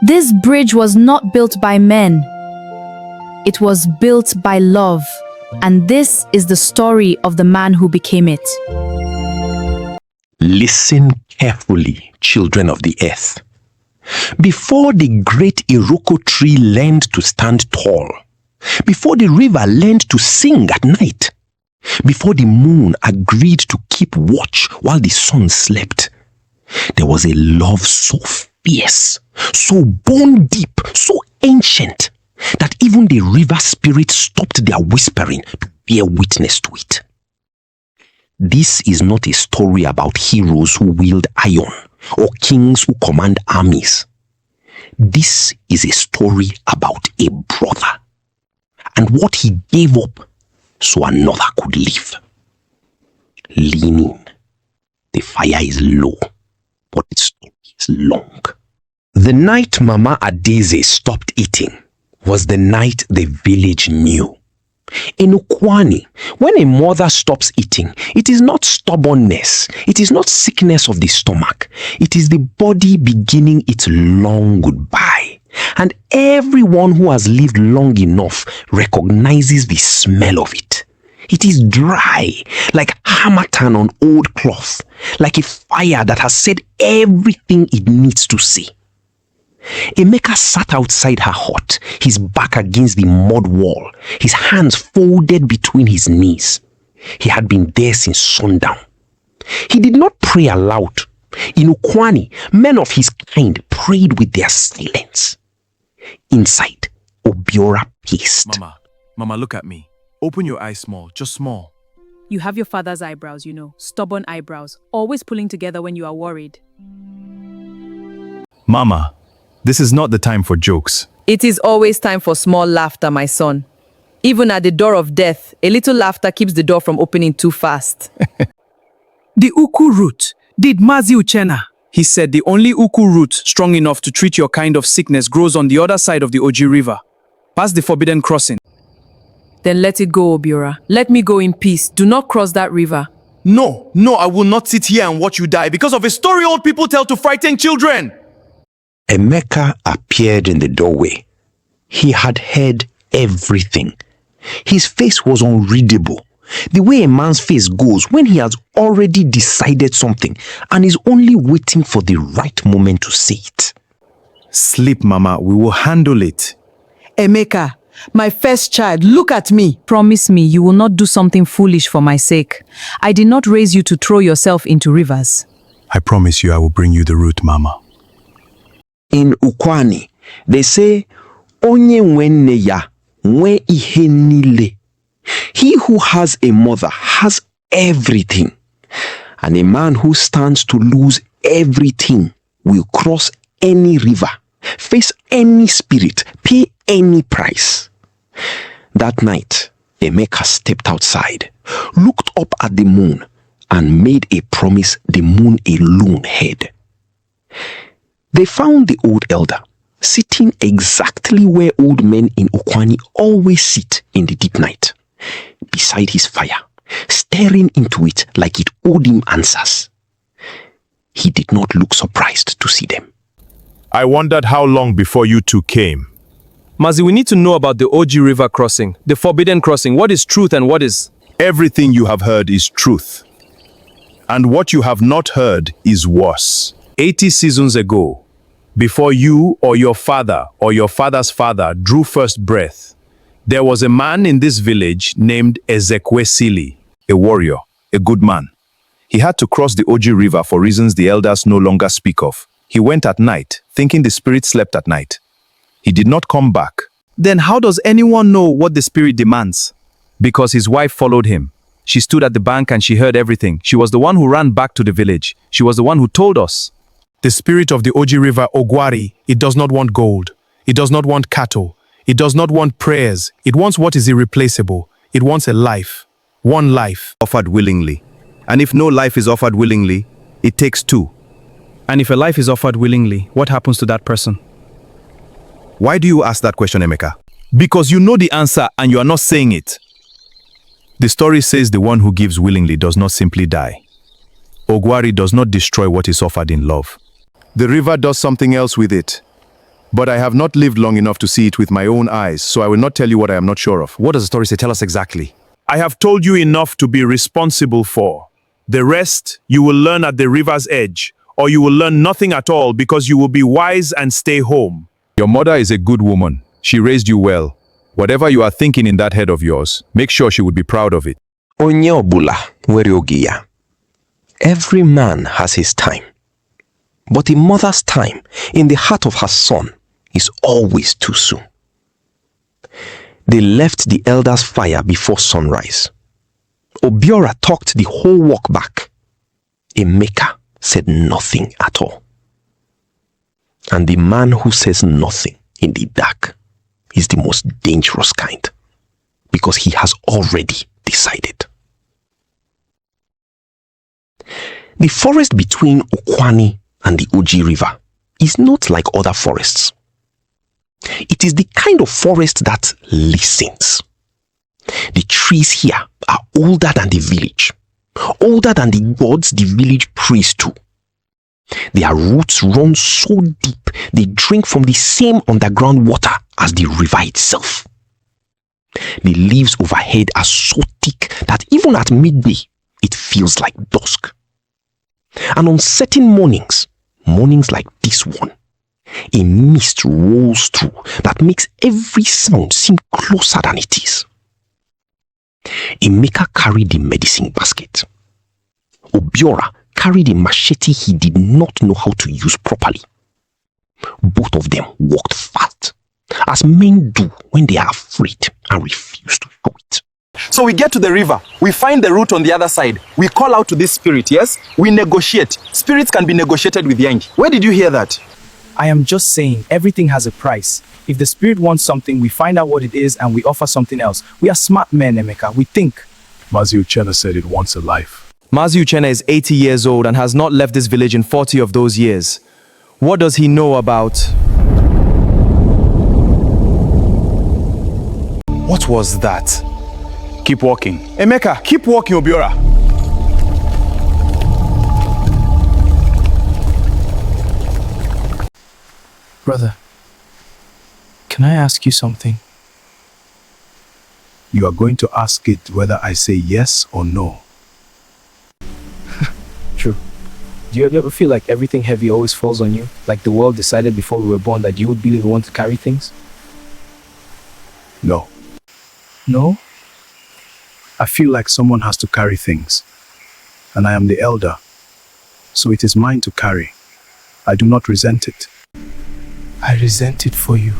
This bridge was not built by men. It was built by love. And this is the story of the man who became it. Listen carefully, children of the earth. Before the great Iroko tree learned to stand tall, before the river learned to sing at night, before the moon agreed to keep watch while the sun slept, there was a love so fierce, so bone deep, so ancient, that even the river spirits stopped their whispering to bear witness to it. This is not a story about heroes who wield iron or kings who command armies. This is a story about a brother and what he gave up so another could live. Lean in. The fire is low, but the story is long. The night Mama Adeze stopped eating was the night the village knew. In Ukwuani, when a mother stops eating, it is not stubbornness, it is not sickness of the stomach, it is the body beginning its long goodbye. And everyone who has lived long enough recognizes the smell of it. It is dry, like harmattan on old cloth, like a fire that has said everything it needs to say. Emeka sat outside her hut, his back against the mud wall, his hands folded between his knees. He had been there since sundown. He did not pray aloud. In Ukwuani, men of his kind prayed with their silence. Inside, Obiora paced. Mama, look at me. Open your eyes small, just small. You have your father's eyebrows, you know, stubborn eyebrows, always pulling together when you are worried. Mama, this is not the time for jokes. It is always time for small laughter, my son. Even at the door of death, a little laughter keeps the door from opening too fast. The Uku root. Did Mazi Uchenna? He said the only Uku root strong enough to treat your kind of sickness grows on the other side of the Oji River, past the forbidden crossing. Then let it go, Obiora. Let me go in peace. Do not cross that river. No, I will not sit here and watch you die because of a story old people tell to frighten children. Emeka appeared in the doorway. He had heard everything. His face was unreadable, the way a man's face goes when he has already decided something and is only waiting for the right moment to say it. Sleep, Mama. We will handle it. Emeka, my first child, look at me. Promise me you will not do something foolish for my sake. I did not raise you to throw yourself into rivers. I promise you I will bring you the root, Mama. In Ukwuani, they say, Onye nwenne ya, nwe ihe nile. He who has a mother has everything. And a man who stands to lose everything will cross any river, face any spirit, pay any price. That night, Emeka stepped outside, looked up at the moon, and made a promise the moon alone heard. They found the old elder, sitting exactly where old men in Ukwuani always sit in the deep night, beside his fire, staring into it like it owed him answers. He did not look surprised to see them. I wondered how long before you two came. Mazi, we need to know about the Oji River crossing, the forbidden crossing. What is truth and what is... Everything you have heard is truth. And what you have not heard is worse. 80 seasons ago, before you or your father's father drew first breath, there was a man in this village named Ezekwesili, a warrior, a good man. He had to cross the Oji River for reasons the elders no longer speak of. He went at night, thinking the spirit slept at night. He did not come back. Then how does anyone know what the spirit demands? Because his wife followed him. She stood at the bank and she heard everything. She was the one who ran back to the village. She was the one who told us. The spirit of the Oji River, Ogwari, it does not want gold. It does not want cattle. It does not want prayers. It wants what is irreplaceable. It wants a life. One life. Offered willingly. And if no life is offered willingly, it takes two. And if a life is offered willingly, what happens to that person? Why do you ask that question, Emeka? Because you know the answer and you are not saying it. The story says the one who gives willingly does not simply die. Ogwari does not destroy what is offered in love. The river does something else with it. But I have not lived long enough to see it with my own eyes, so I will not tell you what I am not sure of. What does the story say? Tell us exactly. I have told you enough to be responsible for. The rest you will learn at the river's edge, or you will learn nothing at all because you will be wise and stay home. Your mother is a good woman. She raised you well. Whatever you are thinking in that head of yours, make sure she would be proud of it. Onye ọbụla nwere oge ya. Every man has his time. But a mother's time in the heart of her son is always too soon. They left the elder's fire before sunrise. Obiora talked the whole walk back. Emeka said nothing at all. And the man who says nothing in the dark is the most dangerous kind, because he has already decided. The forest between Ukwuani and the Oji River is not like other forests. It is the kind of forest that listens. The trees here are older than the village, older than the gods the village prays to. Their roots run so deep they drink from the same underground water as the river itself. The leaves overhead are so thick that even at midday it feels like dusk. And on certain mornings like this one, a mist rolls through that makes every sound seem closer than it is. Emeka carried the medicine basket. Obiora carried a machete he did not know how to use properly. Both of them walked fast, as men do when they are afraid and refuse to show it. So we get to the river, we find the root on the other side, we call out to this spirit, yes? We negotiate. Spirits can be negotiated with Yangi. Where did you hear that? I am just saying, everything has a price. If the spirit wants something, we find out what it is and we offer something else. We are smart men, Emeka. We think. Mazi Uchenna said it wants a life. Mazi Uchenna is 80 years old and has not left this village in 40 of those years. What does he know about... What was that? Keep walking. Emeka, keep walking, Obiora. Brother, can I ask you something? You are going to ask it whether I say yes or no. True. Do you ever feel like everything heavy always falls on you? Like the world decided before we were born that you would be the one to carry things? No. No? I feel like someone has to carry things. And I am the elder. So it is mine to carry. I do not resent it. I resent it for you.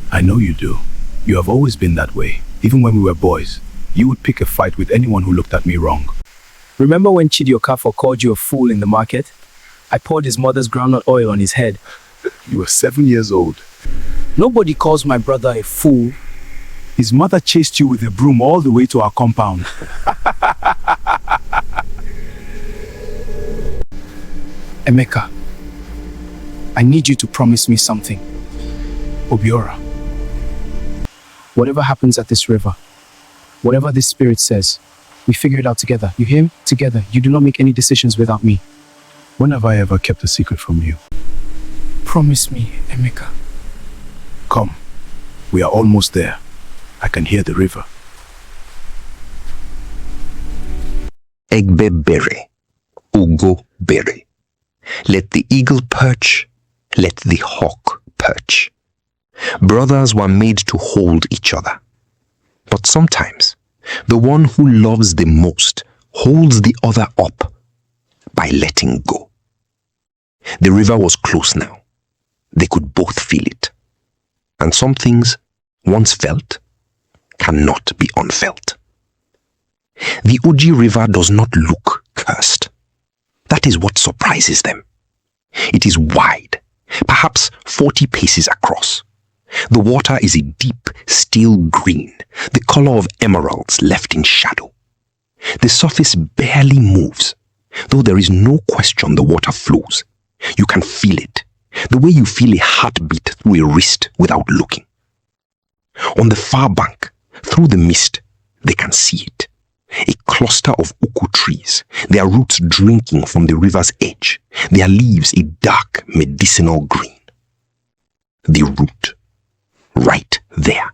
I know you do. You have always been that way. Even when we were boys, you would pick a fight with anyone who looked at me wrong. Remember when Chidi Okafor called you a fool in the market? I poured his mother's groundnut oil on his head. You were 7 years old. Nobody calls my brother a fool. His mother chased you with a broom all the way to our compound. Emeka, I need you to promise me something. Obiora. Whatever happens at this river, whatever this spirit says, we figure it out together. You hear me? Together. You do not make any decisions without me. When have I ever kept a secret from you? Promise me, Emeka. Come. We are almost there. I can hear the river. Egbe bere, ugo bere. Let the eagle perch, let the hawk perch. Brothers were made to hold each other. But sometimes, the one who loves the most holds the other up by letting go. The river was close now. They could both feel it. And some things, once felt, cannot be unfelt. The Oji River does not look cursed. That is what surprises them. It is wide, perhaps 40 paces across. The water is a deep, steel green, the color of emeralds left in shadow. The surface barely moves, though there is no question the water flows. You can feel it, the way you feel a heartbeat through a wrist without looking. On the far bank, through the mist, they can see it. A cluster of uku trees, their roots drinking from the river's edge, their leaves a dark medicinal green. The root. Right there.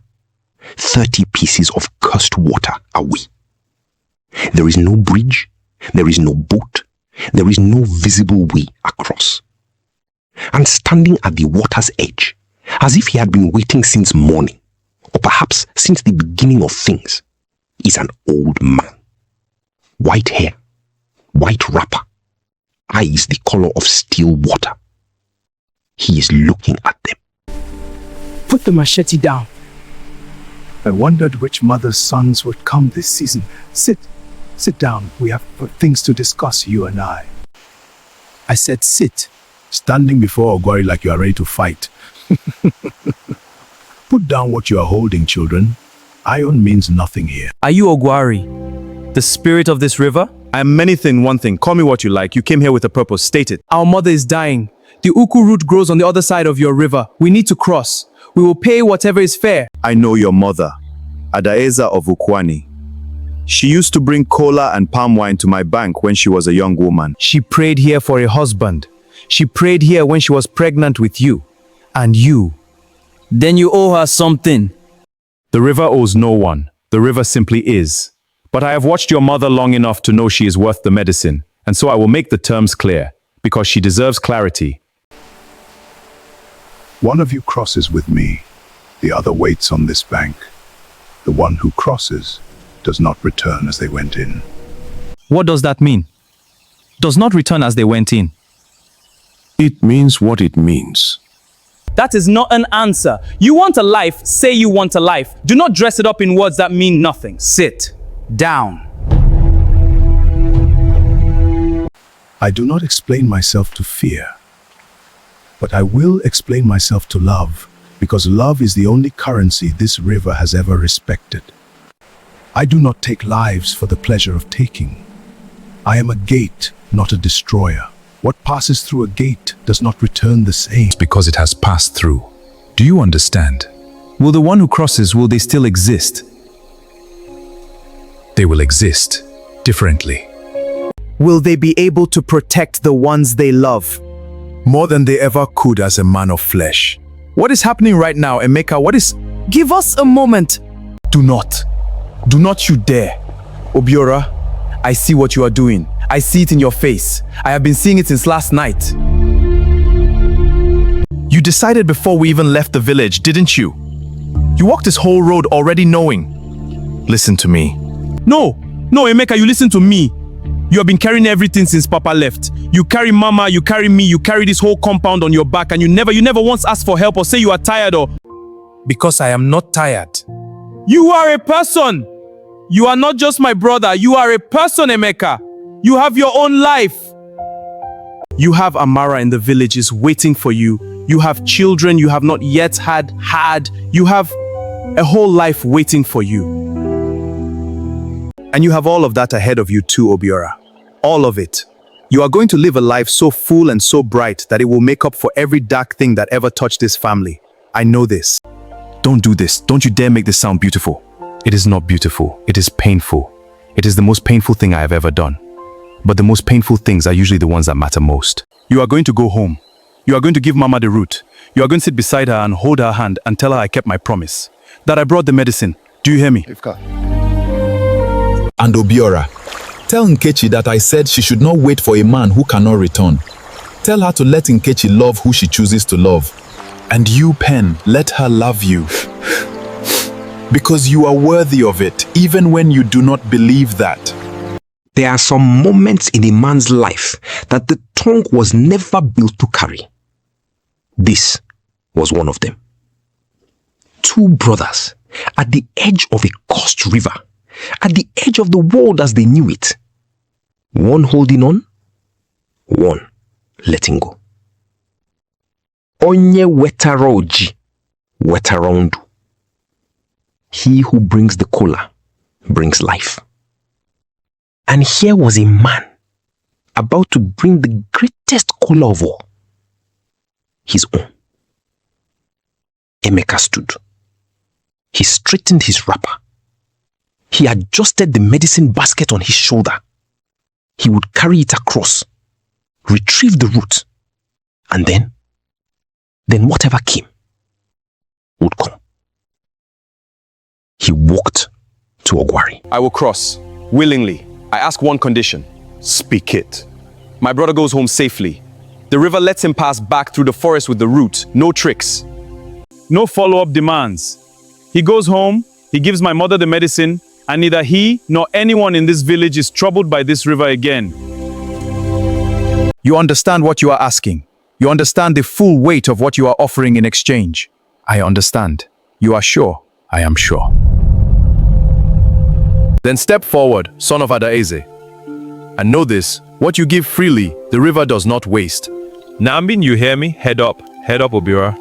30 pieces of cursed water away. There is no bridge. There is no boat. There is no visible way across. And standing at the water's edge, as if he had been waiting since morning, or perhaps since the beginning of things, is an old man. White hair, white wrapper, eyes the color of still water. He is looking at them. Put the machete down. I wondered which mother's sons would come this season. Sit down. We have things to discuss, you and I. I said sit. Standing before Ogwari like you are ready to fight. Put down what you are holding, children. Iron means nothing here. Are you Ogwari, the spirit of this river? I am many things, one thing. Call me what you like. You came here with a purpose. State it. Our mother is dying. The Uku root grows on the other side of your river. We need to cross. We will pay whatever is fair. I know your mother, Adaeza of Ukwuani. She used to bring cola and palm wine to my bank when she was a young woman. She prayed here for a husband. She prayed here when she was pregnant with you. And you. Then you owe her something. The river owes no one. The river simply is. But I have watched your mother long enough to know she is worth the medicine, and so I will make the terms clear, because she deserves clarity. One of you crosses with me. The other waits on this bank. The one who crosses does not return as they went in. What does that mean? Does not return as they went in. It means what it means. That is not an answer. You want a life, say you want a life. Do not dress it up in words that mean nothing. Sit down. I do not explain myself to fear, but I will explain myself to love, because love is the only currency this river has ever respected. I do not take lives for the pleasure of taking. I am a gate, not a destroyer. What passes through a gate does not return the same. Because it has passed through. Do you understand? Will the one who crosses, will they still exist? They will exist differently. Will they be able to protect the ones they love? More than they ever could as a man of flesh. What is happening right now, Emeka? What is... Give us a moment. Do not you dare. Obiora, I see what you are doing. I see it in your face. I have been seeing it since last night. You decided before we even left the village, didn't you? You walked this whole road already knowing. Listen to me. No, Emeka, you listen to me. You have been carrying everything since Papa left. You carry Mama, you carry me, you carry this whole compound on your back, and you never once ask for help or say you are tired or... Because I am not tired. You are a person. You are not just my brother. You are a person, Emeka. You have your own life. You have Amara in the villages waiting for you. You have children you have not yet had. You have a whole life waiting for you. And you have all of that ahead of you too, Obiora. All of it. You are going to live a life so full and so bright that it will make up for every dark thing that ever touched this family. I know this. Don't do this. Don't you dare make this sound beautiful. It is not beautiful. It is painful. It is the most painful thing I have ever done. But the most painful things are usually the ones that matter most. You are going to go home. You are going to give Mama the root. You are going to sit beside her and hold her hand and tell her I kept my promise. That I brought the medicine. Do you hear me? And Obiora, tell Nkechi that I said she should not wait for a man who cannot return. Tell her to let Nkechi love who she chooses to love. And you, Pen, let her love you. Because you are worthy of it, even when you do not believe that. There are some moments in a man's life that the tongue was never built to carry. This was one of them. Two brothers at the edge of a cursed river, at the edge of the world as they knew it. One holding on, one letting go. Onye wetara oji, wetara ndu. He who brings the cola brings life. And here was a man about to bring the greatest cola of all, his own. Emeka stood. He straightened his wrapper. He adjusted the medicine basket on his shoulder. He would carry it across, retrieve the root, and then whatever came would come. He walked to Ogwari. I will cross, willingly. I ask one condition. Speak it. My brother goes home safely. The river lets him pass back through the forest with the route. No tricks. No follow-up demands. He goes home, he gives my mother the medicine, and neither he nor anyone in this village is troubled by this river again. You understand what you are asking. You understand the full weight of what you are offering in exchange. I understand. You are sure. I am sure. Then step forward, son of Adaeze. And know this, what you give freely, the river does not waste. Nambin, you hear me? Head up, Obiora.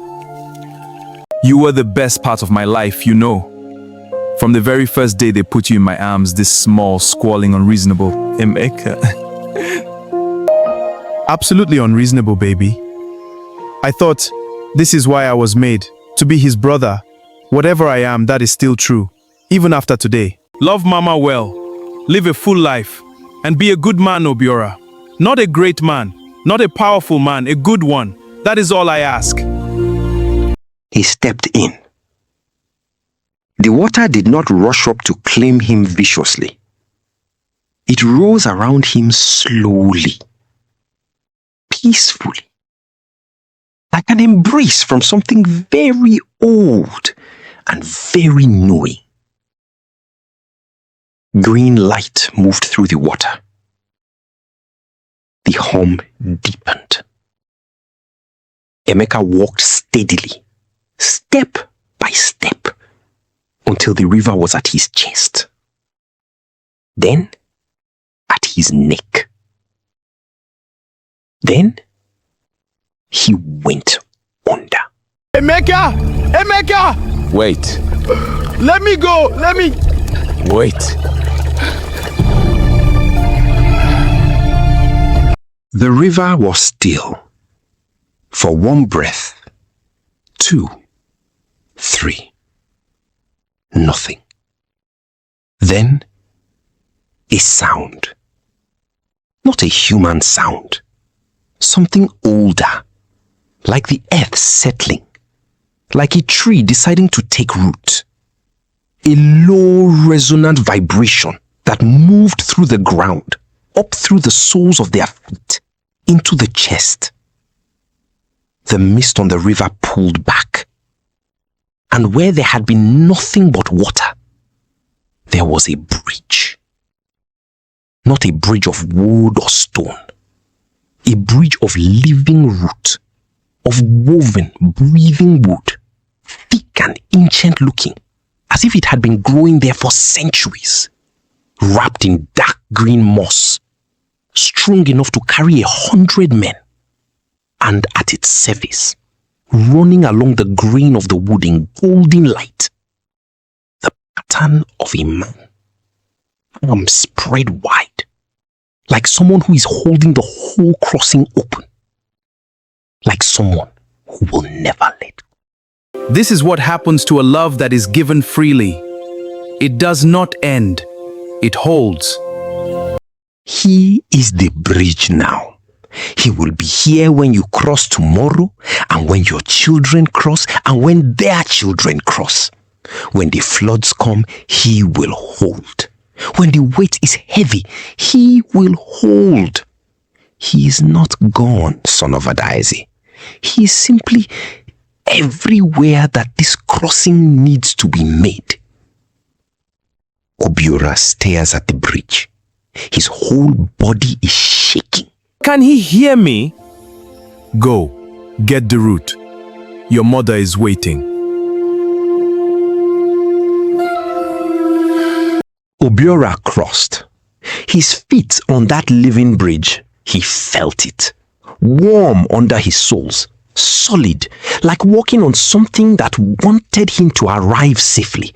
You were the best part of my life, you know. From the very first day they put you in my arms, this small, squalling, unreasonable Emeka. Absolutely unreasonable, baby. I thought, this is why I was made, to be his brother. Whatever I am, that is still true, even after today. Love Mama well, live a full life, and be a good man, Obiora. Not a great man, not a powerful man, a good one. That is all I ask. He stepped in. The water did not rush up to claim him viciously. It rose around him slowly, peacefully, like an embrace from something very old and very knowing. Green light moved through the water. The hum deepened. Emeka walked steadily, step by step, until the river was at his chest. Then, at his neck. Then, he went under. Emeka! Emeka! Wait. Let me go! Let me... Wait. The river was still. For one breath, 2, 3. Nothing. Then, a sound. Not a human sound. Something older. Like the earth settling. Like a tree deciding to take root. A low, resonant vibration that moved through the ground, up through the soles of their feet, into the chest. The mist on the river pulled back. And where there had been nothing but water, there was a bridge. Not a bridge of wood or stone. A bridge of living root, of woven, breathing wood, thick and ancient looking, as if it had been growing there for centuries, wrapped in dark green moss, strong enough to carry 100 men, and at its surface, running along the grain of the wood in golden light, the pattern of a man, arms spread wide, like someone who is holding the whole crossing open, like someone who will never let go. This is what happens to a love that is given freely. It does not end. It holds. He is the bridge now. He will be here when you cross tomorrow, and when your children cross, and when their children cross. When the floods come, he will hold. When the weight is heavy, he will hold. He is not gone, son of Adaeze. He is simply everywhere that this crossing needs to be made. Obiora stares at the bridge. His whole body is shaking. Can he hear me? Go, get the root. Your mother is waiting. Obiora crossed. His feet on that living bridge, he felt it. Warm under his soles, solid, like walking on something that wanted him to arrive safely.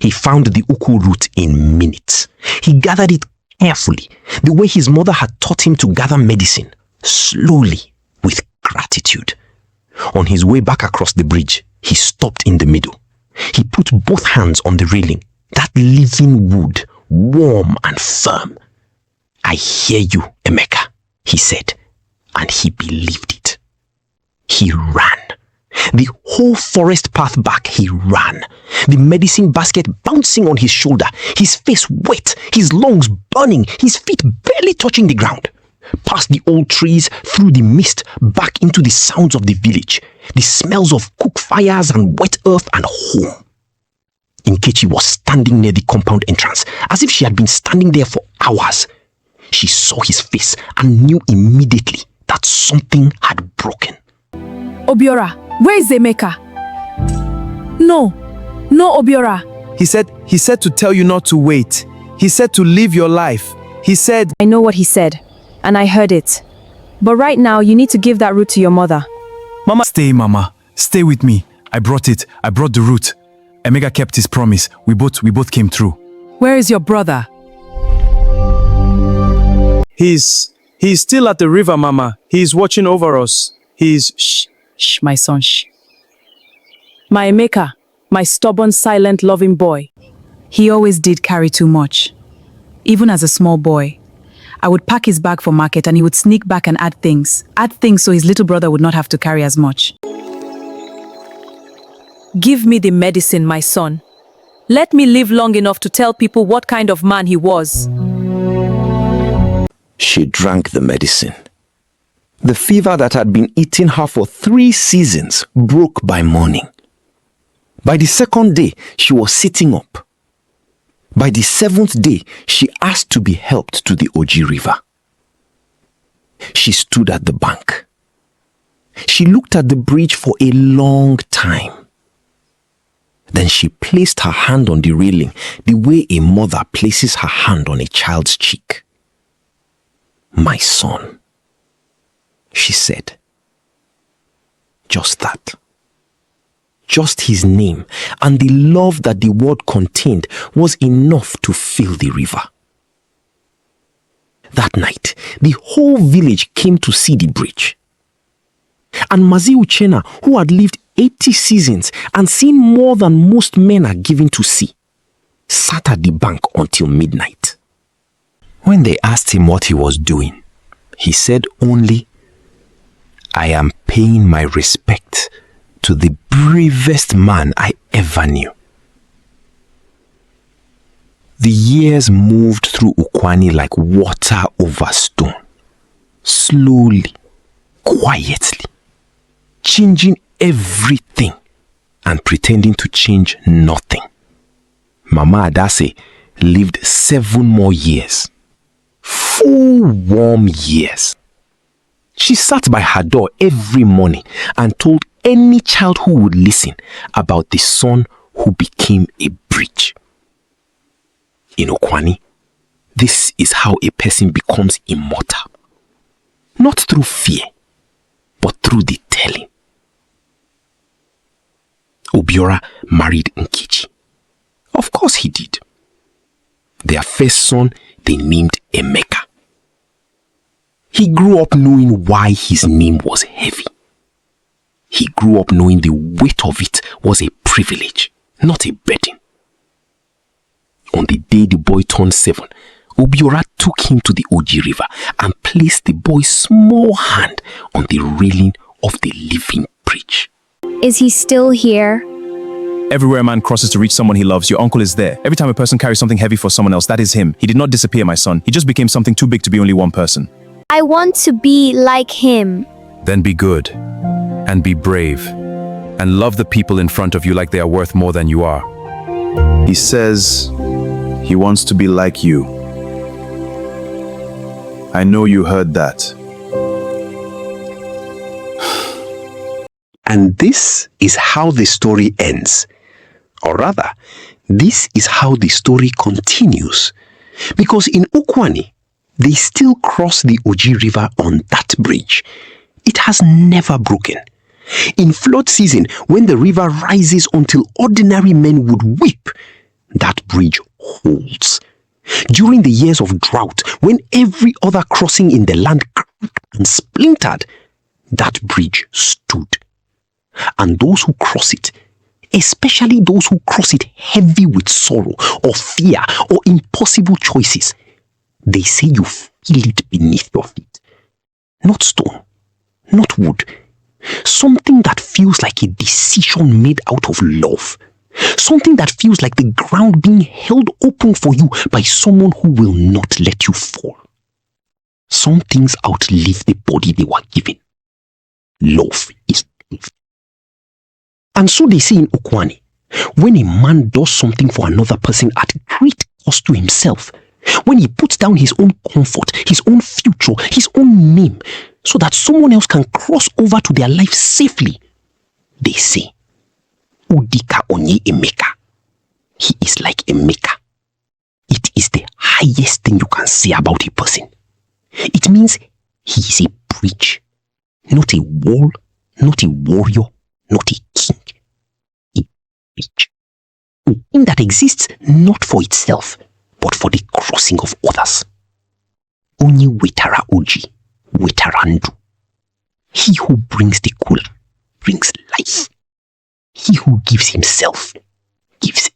He found the uku root in minutes. He gathered it carefully, the way his mother had taught him to gather medicine, slowly, with gratitude. On his way back across the bridge, he stopped in the middle. He put both hands on the railing, that living wood, warm and firm. "I hear you, Emeka," he said, and he believed it. He ran. The whole forest path back he ran, the medicine basket bouncing on his shoulder, his face wet, his lungs burning, his feet barely touching the ground. Past the old trees, through the mist, back into the sounds of the village, the smells of cook fires and wet earth and home. Nkechi was standing near the compound entrance, as if she had been standing there for hours. She saw his face and knew immediately that something had broken. Obiora, where is Emeka? No, Obiora. He said to tell you not to wait. He said to live your life. He said... I know what he said, and I heard it. But right now, you need to give that root to your mother. Mama... Mama. Stay with me. I brought the root. Emeka kept his promise. We both came through. Where is your brother? He's still at the river, Mama. He's watching over us. Shh, my son, shh. My Emeka, my stubborn, silent, loving boy. He always did carry too much. Even as a small boy, I would pack his bag for market and he would sneak back and add things so his little brother would not have to carry as much. Give me the medicine, my son. Let me live long enough to tell people what kind of man he was. She drank the medicine. The fever that had been eating her for 3 seasons broke by morning. By the 2nd day, she was sitting up. By the 7th day, she asked to be helped to the Oji River. She stood at the bank. She looked at the bridge for a long time. Then she placed her hand on the railing the way a mother places her hand on a child's cheek. "My son," she said. Just that. Just his name and the love that the word contained was enough to fill the river. That night, the whole village came to see the bridge. And Mazi Uchenna, who had lived 80 seasons and seen more than most men are given to see, sat at the bank until midnight. When they asked him what he was doing, he said only, "I am paying my respect to the bravest man I ever knew." The years moved through Ukwuani like water over stone, slowly, quietly, changing everything and pretending to change nothing. Mama Adase lived 7 more years, full warm years. She sat by her door every morning and told any child who would listen about the son who became a bridge. In Ukwuani, this is how a person becomes immortal. Not through fear, but through the telling. Obiora married Nkechi. Of course he did. Their first son they named Emeka. He grew up knowing why his name was heavy. He grew up knowing the weight of it was a privilege, not a burden. On the day the boy turned 7, Obiora took him to the Oji River and placed the boy's small hand on the railing of the living bridge. Is he still here? Everywhere a man crosses to reach someone he loves, your uncle is there. Every time a person carries something heavy for someone else, that is him. He did not disappear, my son. He just became something too big to be only one person. I want to be like him. Then be good, and be brave, and love the people in front of you like they are worth more than you are. He says he wants to be like you. I know you heard that. And this is how the story ends. Or rather, this is how the story continues. Because in Ukwuani, they still cross the Oji River on that bridge. It has never broken. In flood season, when the river rises until ordinary men would weep, that bridge holds. During the years of drought, when every other crossing in the land cracked and splintered, that bridge stood. And those who cross it, especially those who cross it heavy with sorrow or fear or impossible choices, they say you feel it beneath your feet. Not stone, not wood, Something that feels like a decision made out of love. Something that feels like the ground being held open for you by someone who will not let you fall. Some things outlive the body they were given. Love is life. And so they say in Ukwuani, when a man does something for another person at great cost to himself, when he puts down his own comfort, his own future, his own name, so that someone else can cross over to their life safely, they say, Udika onye Emeka. He is like Emeka. It is the highest thing you can say about a person. It means he is a bridge, not a wall, not a warrior, not a king. A bridge. A thing that exists not for itself, but for the crossing of others. Onye wetara uji, wetara ndu. He who brings the cooler brings life. He who gives himself gives